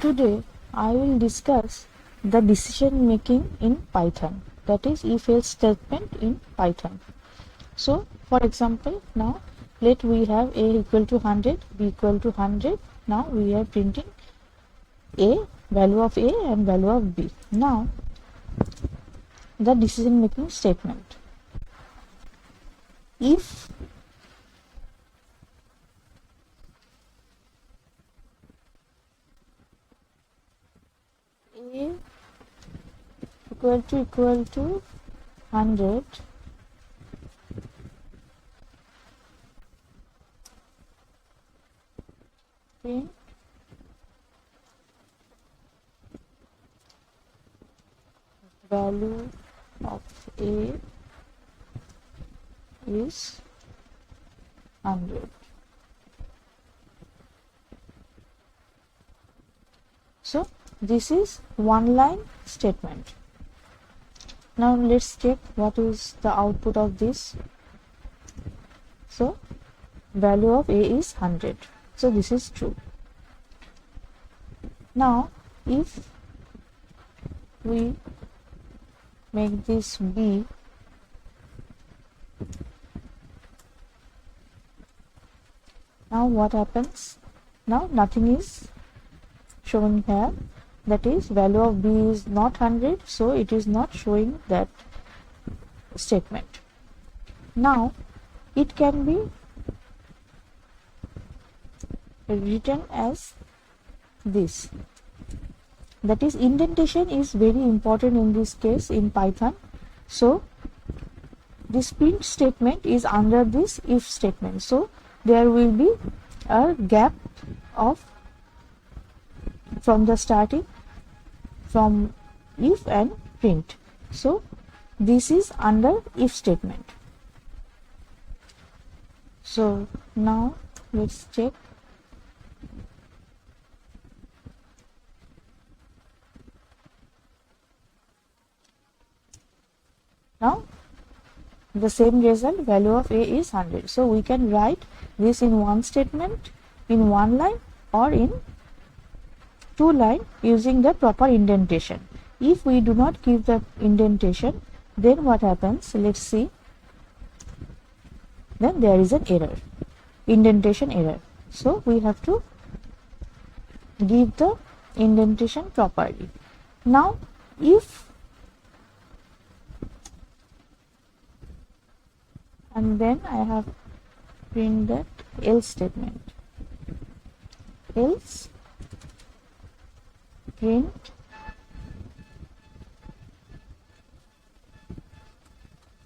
today I will discuss the decision making in Python, that is if-else statement in Python. So for example, now let we have a equal to 100, b equal to 100. Now we are printing a, value of a and value of b. Now the decision making statement. If a equal to 100, print value of a is 100. So this is one line statement. Now let's check what is the output of this. So value of a is 100. So this is true. Now if we make this b, now what happens? Now nothing is shown here, that is value of b is not 100, so it is not showing that statement. Now it can be written as this, that is indentation is very important in this case in Python. So this print statement is under this if statement, so there will be a gap of from the starting from if and print. So this is under if statement. So now let's check. Now the same result, value of a is 100. So we can write this in one statement, in one line, or in two line using the proper indentation. If we do not give the indentation, then what happens? Let's see. Then there is an error, indentation error. So we have to give the indentation properly. Now if, and then I have print that else statement. Else print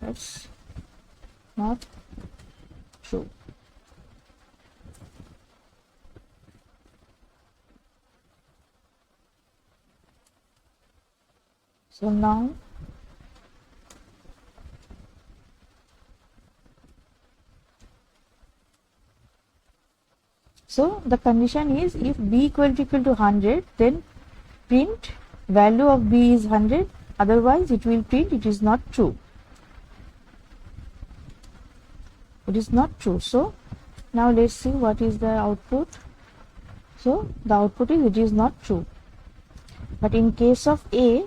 that's not true. So now the condition is if b equal to 100, then print value of b is 100, otherwise it will print it is not true. It is not true. So now let's see what is the output. So the output is it is not true. But in case of a,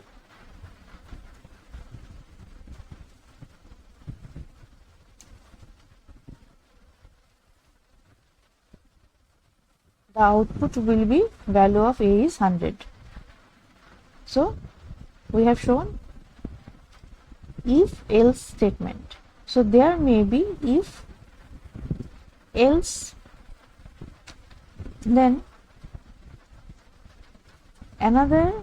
the output will be value of a is 100. So we have shown if else statement. So there may be if else, then another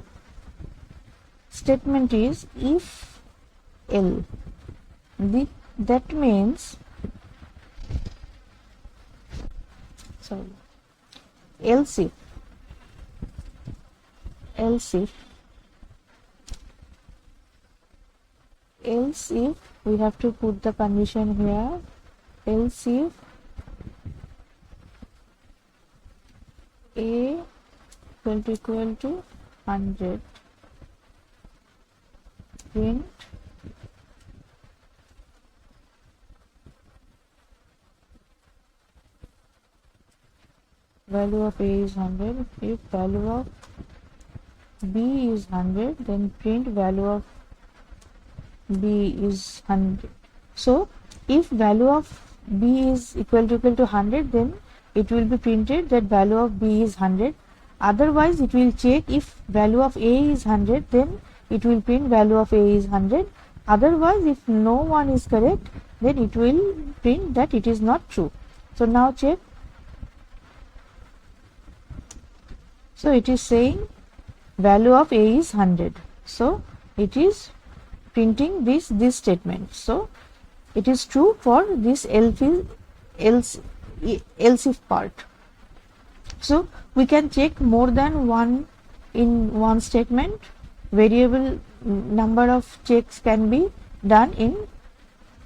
statement is if else. That means else if we have to put the condition here, else if a equal to 100, print value of a is 100 if value of b is 100, then print value of b is 100. So if value of b is equal to 100, then it will be printed that value of b is 100. Otherwise it will check if value of a is 100, then it will print value of a is 100. Otherwise, if no one is correct, then it will print that it is not true. So now check. So it is saying value of a is 100. So it is printing this statement. So it is true for this else if part. So we can check more than one in one statement. Variable number of checks can be done in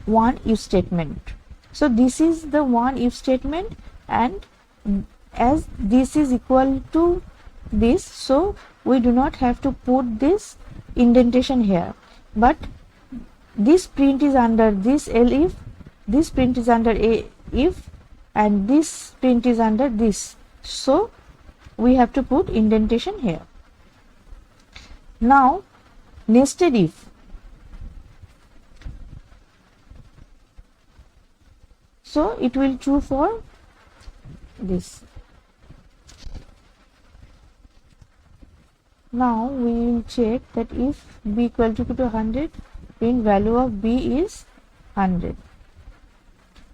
one if statement. So this is the one if statement, and as this is equal to this, so we do not have to put this indentation here, but this print is under this elif, this print is under a if, and this print is under this, so we have to put indentation here. Now nested if. So it will true for this. Now we will check that if b equal to 100, print value of b is 100.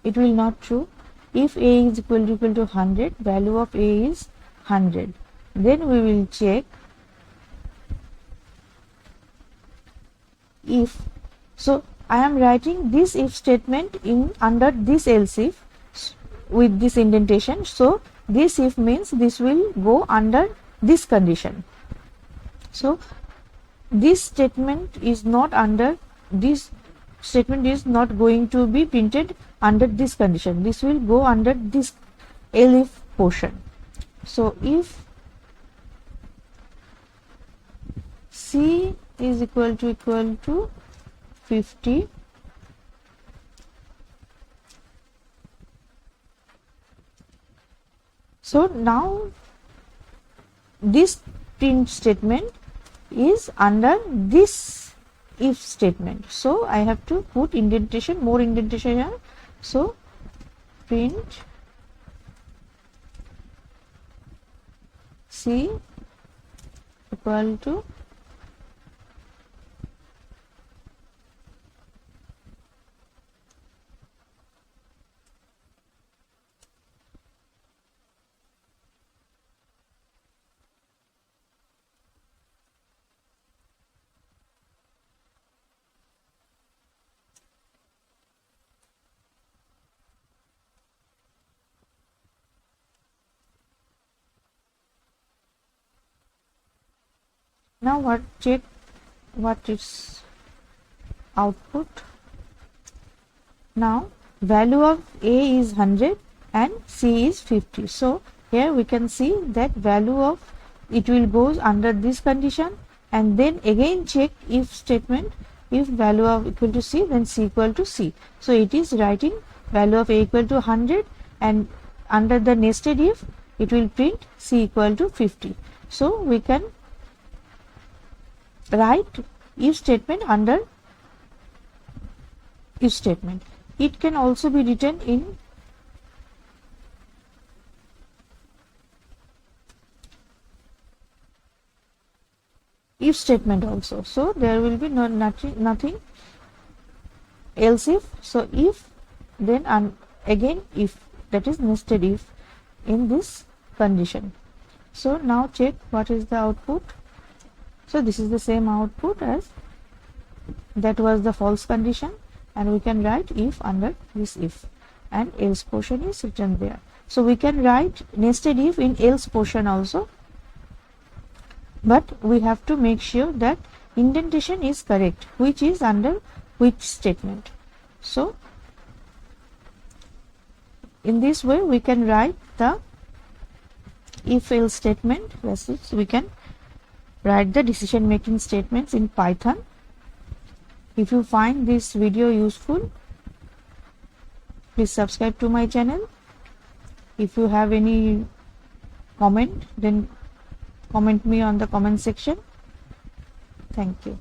It will not true. If a is equal to 100, value of a is 100. Then we will check if. So I am writing this if statement in under this else if with this indentation. So this if means this will go under this condition. So this statement is not under, this statement is not going to be printed under this condition. This will go under this elif portion. So if c is equal to 50, so now this print statement is under this if statement. So I have to put indentation, more indentation here. So print c equal to now what check what is output. Now value of a is 100 and c is 50. So here we can see that value of it will goes under this condition, and then again check if statement, if value of equal to c, then c equal to c. So it is writing value of a equal to 100, and under the nested if it will print c equal to 50. So we can write if statement under if statement. It can also be written in if statement also. So there will be nothing else if. So if, then again if, that is nested if in this condition. So now check what is the output. So this is the same output as that was the false condition, and we can write if under this if, and else portion is written there. So we can write nested if in else portion also, but we have to make sure that indentation is correct, which is under which statement. So in this way we can write the if else statement. That's it. So we can write the decision making statements in Python. If you find this video useful, please subscribe to my channel. If you have any comment, then comment me on the comment section. Thank you.